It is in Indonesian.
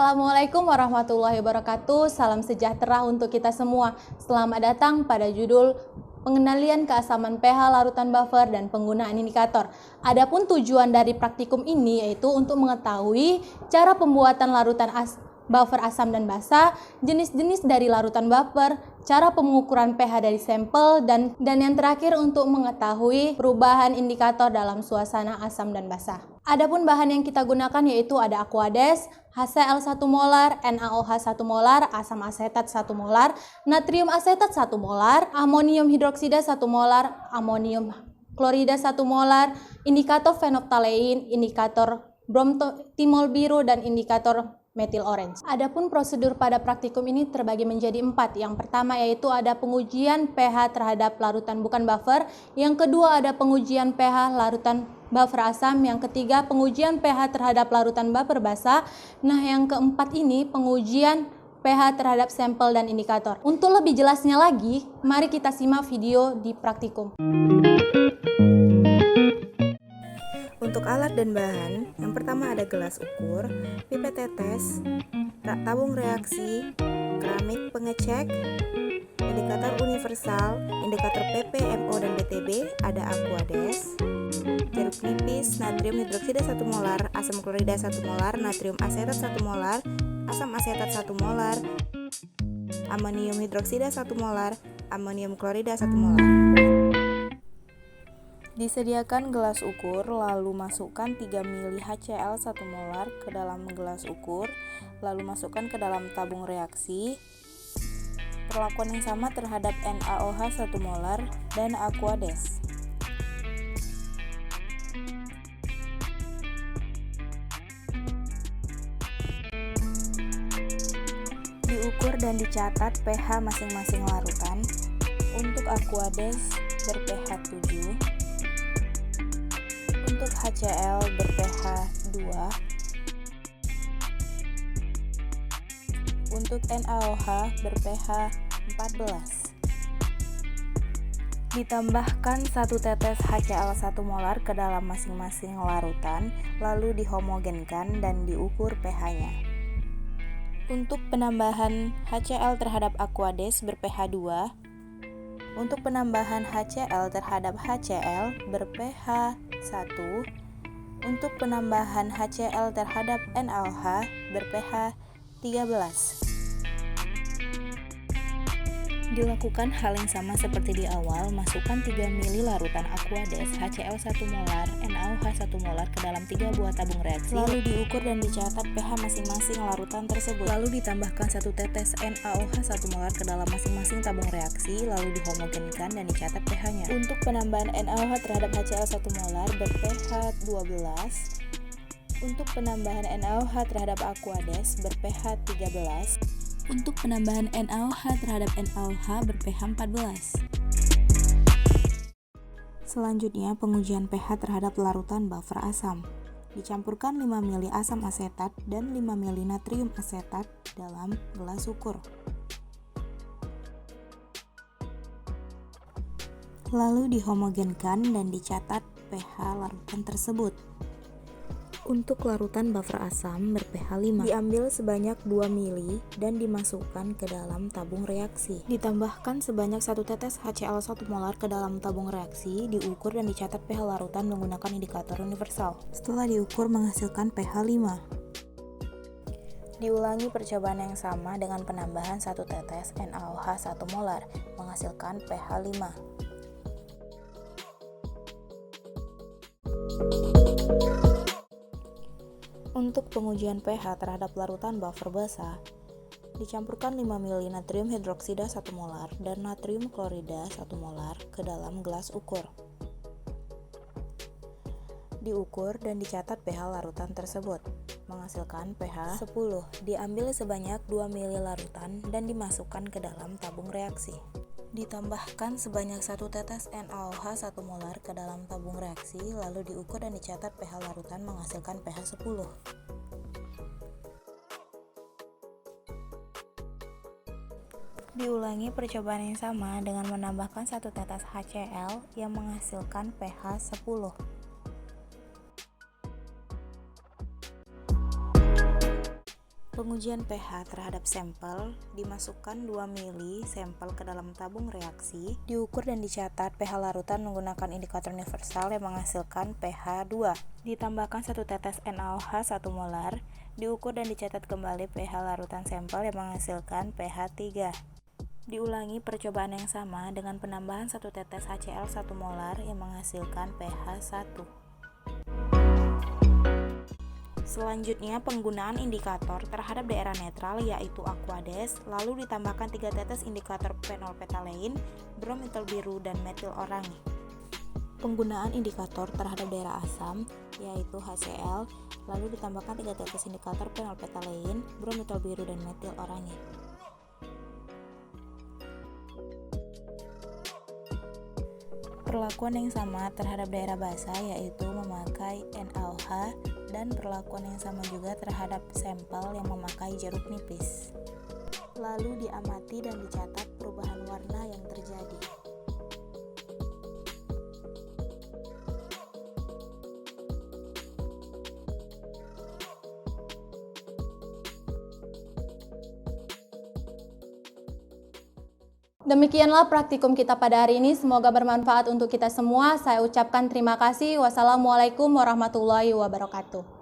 Assalamualaikum warahmatullahi wabarakatuh. Salam sejahtera untuk kita semua. Selamat datang pada judul pengendalian keasaman pH larutan buffer dan penggunaan indikator. Adapun tujuan dari praktikum ini yaitu untuk mengetahui cara pembuatan larutan buffer asam dan basa, jenis-jenis dari larutan buffer, cara pengukuran pH dari sampel, dan yang terakhir untuk mengetahui perubahan indikator dalam suasana asam dan basa. Adapun bahan yang kita gunakan yaitu ada Aquades, HCl 1 molar, NaOH 1 molar, asam asetat 1 molar, natrium asetat 1 molar, amonium hidroksida 1 molar, amonium klorida 1 molar, indikator fenoftalein, indikator bromtimol biru, dan indikator metil orange. Adapun prosedur pada praktikum ini terbagi menjadi 4. Yang pertama yaitu ada pengujian pH terhadap larutan bukan buffer, yang kedua ada pengujian pH larutan buffer asam, yang ketiga pengujian pH terhadap larutan buffer basa, nah yang keempat ini pengujian pH terhadap sampel dan indikator. Untuk lebih jelasnya lagi, mari kita simak video di praktikum. Untuk alat dan bahan, yang pertama ada gelas ukur, pipet tetes, tabung reaksi, keramik pengecek, indikator universal, indikator ppMO dan BTB, ada Aquades, jeruk nipis, natrium hidroksida 1 molar, asam klorida 1 molar, natrium asetat 1 molar, asam asetat 1 molar, amonium hidroksida 1 molar, amonium klorida 1 molar. Disediakan gelas ukur, lalu masukkan 3 ml HCl 1 molar ke dalam gelas ukur, lalu masukkan ke dalam tabung reaksi. Perlakuan yang sama terhadap NaOH 1 molar dan Aquades. Diukur dan dicatat pH masing-masing larutan. Untuk Aquades ber-pH 7, untuk HCl ber-pH 2, untuk NaOH ber-pH 14. Ditambahkan 1 tetes HCl 1 molar ke dalam masing-masing larutan, lalu dihomogenkan dan diukur pH-nya. Untuk penambahan HCl terhadap Aquades ber-pH 2, untuk penambahan HCl terhadap HCl ber-pH 1, untuk penambahan HCl terhadap NaOH ber-pH 13. Dilakukan hal yang sama seperti di awal, masukkan 3 ml larutan Aquades, HCl 1 molar, NaOH 1 molar ke dalam 3 buah tabung reaksi, lalu diukur dan dicatat pH masing-masing larutan tersebut. Lalu ditambahkan 1 tetes NaOH 1 molar ke dalam masing-masing tabung reaksi, lalu dihomogenkan dan dicatat pH-nya. Untuk penambahan NaOH terhadap HCl 1 molar ber-pH 12, untuk penambahan NaOH terhadap Aquades ber-pH 13, untuk penambahan NaOH terhadap NaOH ber-pH 14. Selanjutnya, pengujian pH terhadap larutan buffer asam. Dicampurkan 5 ml asam asetat dan 5 ml natrium asetat dalam gelas ukur. Lalu dihomogenkan dan dicatat pH larutan tersebut. Untuk larutan buffer asam ber-pH 5, diambil sebanyak 2 ml dan dimasukkan ke dalam tabung reaksi. Ditambahkan sebanyak 1 tetes HCl 1 molar ke dalam tabung reaksi, diukur dan dicatat pH larutan menggunakan indikator universal. Setelah diukur menghasilkan pH 5. Diulangi percobaan yang sama dengan penambahan 1 tetes NaOH 1 molar, menghasilkan pH 5. Untuk pengujian pH terhadap larutan buffer basa, dicampurkan 5 ml natrium hidroksida 1 molar dan natrium klorida 1 molar ke dalam gelas ukur. Diukur dan dicatat pH larutan tersebut, menghasilkan pH 10. Diambil sebanyak 2 ml larutan dan dimasukkan ke dalam tabung reaksi. Ditambahkan sebanyak 1 tetes NaOH 1 molar ke dalam tabung reaksi, lalu diukur dan dicatat pH larutan menghasilkan pH 10. Diulangi percobaan yang sama dengan menambahkan 1 tetes HCl yang menghasilkan pH 10. Pengujian pH terhadap sampel, dimasukkan 2 ml sampel ke dalam tabung reaksi, diukur dan dicatat pH larutan menggunakan indikator universal yang menghasilkan pH 2. Ditambahkan 1 tetes NaOH 1 molar, diukur dan dicatat kembali pH larutan sampel yang menghasilkan pH 3. Diulangi percobaan yang sama dengan penambahan 1 tetes HCl 1 molar yang menghasilkan pH 1. Selanjutnya, penggunaan indikator terhadap daerah netral yaitu Aquades, lalu ditambahkan 3 tetes indikator fenolphthalein, brometil biru, dan metil orange. Penggunaan indikator terhadap daerah asam yaitu HCl, lalu ditambahkan 3 tetes indikator fenolphthalein, brometil biru, dan metil orange. Perlakuan yang sama terhadap daerah basah yaitu memakai NaOH dan perlakuan yang sama juga terhadap sampel yang memakai jeruk nipis. Lalu diamati dan dicatat perubahan warna yang terjadi. Demikianlah praktikum kita pada hari ini. Semoga bermanfaat untuk kita semua. Saya ucapkan terima kasih. Wassalamualaikum warahmatullahi wabarakatuh.